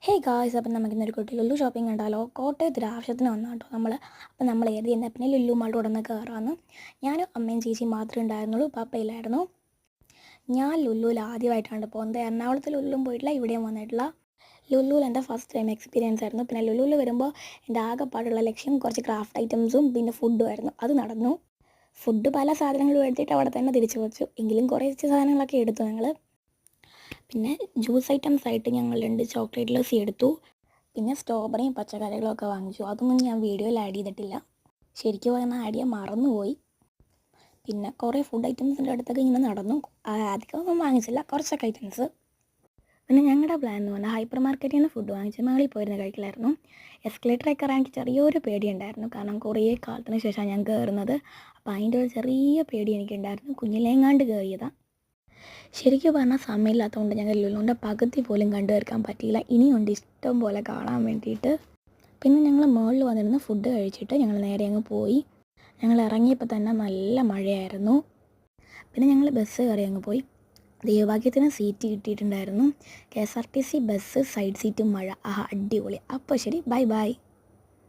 Hey guys, അപ്പം നമുക്ക് ഇന്നൊരു കുട്ടി ലുലു ഷോപ്പിംഗ് കണ്ടാലോ? കോട്ടയത്ത് ഒരു ആവശ്യത്തിന് വന്നു കേട്ടോ നമ്മൾ ഏത് ചെയ്യുന്നത് പിന്നെ ലുലു മാളിൽ ഉടനെ കയറാമെന്ന്. ഞാനും അമ്മയും ചേച്ചിയും മാത്രമേ ഉണ്ടായിരുന്നുള്ളൂ, പപ്പയില്ലായിരുന്നു. ഞാൻ ലുലുവിൽ ആദ്യമായിട്ടാണ് പോകുന്നത്. എറണാകുളത്ത് ലുലുവും പോയിട്ടില്ല, ഇവിടെയും വന്നിട്ടില്ല. ലുലുവിൽ എൻ്റെ ഫസ്റ്റ് ടൈം എക്സ്പീരിയൻസ് ആയിരുന്നു. പിന്നെ ലുലുവിൽ വരുമ്പോൾ എൻ്റെ ആകെപ്പാടുള്ള ലക്ഷ്യം കുറച്ച് ക്രാഫ്റ്റ് ഐറ്റംസും പിന്നെ ഫുഡും ആയിരുന്നു. അത് നടന്നു. ഫുഡ് പല സാധനങ്ങളും എടുത്തിട്ട് അവിടെ തന്നെ തിരിച്ചു വെച്ചു, എങ്കിലും കുറച്ച് സാധനങ്ങളൊക്കെ എടുത്തു ഞങ്ങൾ. പിന്നെ ജ്യൂസ് ഐറ്റംസ് ആയിട്ട് ഞങ്ങൾ 2 ചോക്ലേറ്റ് ലസ്സി എടുത്തു. പിന്നെ സ്ട്രോബെറിയും പച്ചക്കറികളും ഒക്കെ വാങ്ങിച്ചു. അതൊന്നും ഞാൻ വീഡിയോയിൽ ആഡ് ചെയ്തിട്ടില്ല, ശരിക്കും പറഞ്ഞാൽ ആഡ് ചെയ്യാൻ മറന്നുപോയി. പിന്നെ കുറേ ഫുഡ് ഐറ്റംസിൻ്റെ അടുത്തൊക്കെ ഇങ്ങനെ നടന്നു. അധികമൊന്നും വാങ്ങിച്ചില്ല, കുറച്ചൊക്കെ ഐറ്റംസ്. പിന്നെ ഞങ്ങളുടെ പ്ലാൻ എന്ന് പറഞ്ഞാൽ ഹൈപ്പർ മാർക്കറ്റിൽ നിന്ന് ഫുഡ് വാങ്ങിച്ച് മേളിൽ പോയിരുന്ന് കഴിക്കലായിരുന്നു. എസ്കലേറ്ററൊക്കെ കയറാൻ എനിക്ക് ചെറിയൊരു പേടിയുണ്ടായിരുന്നു, കാരണം കുറേ കാലത്തിന് ശേഷമാണ് ഞാൻ കയറുന്നത്. അപ്പോൾ അതിൻ്റെ ഒരു ചെറിയ പേടി എനിക്കുണ്ടായിരുന്നു. കുഞ്ഞിലേങ്ങാണ്ട് കയറിയതാണ്. ശരിക്കും പറഞ്ഞാൽ സമയമില്ലാത്തതുകൊണ്ട് ഞങ്ങൾ ലുലുവിൻ്റെ പകുതി പോലും കണ്ടു തീർക്കാൻ പറ്റിയില്ല. ഇനിയുണ്ട് ഇഷ്ടം പോലെ കാണാൻ വേണ്ടിയിട്ട്. പിന്നെ ഞങ്ങൾ മുകളിൽ വന്നിരുന്ന് ഫുഡ് കഴിച്ചിട്ട് ഞങ്ങൾ നേരെ അങ്ങ് പോയി. ഞങ്ങൾ ഇറങ്ങിയപ്പോൾ തന്നെ നല്ല മഴയായിരുന്നു. പിന്നെ ഞങ്ങൾ ബസ് കയറി അങ്ങ് പോയി. ദൈവഭാഗ്യത്തിന് സീറ്റ് കിട്ടിയിട്ടുണ്ടായിരുന്നു. KSRTC ബസ് സൈഡ് സീറ്റും മഴ, അടിപൊളി. അപ്പോൾ ശരി, ബൈ ബൈ.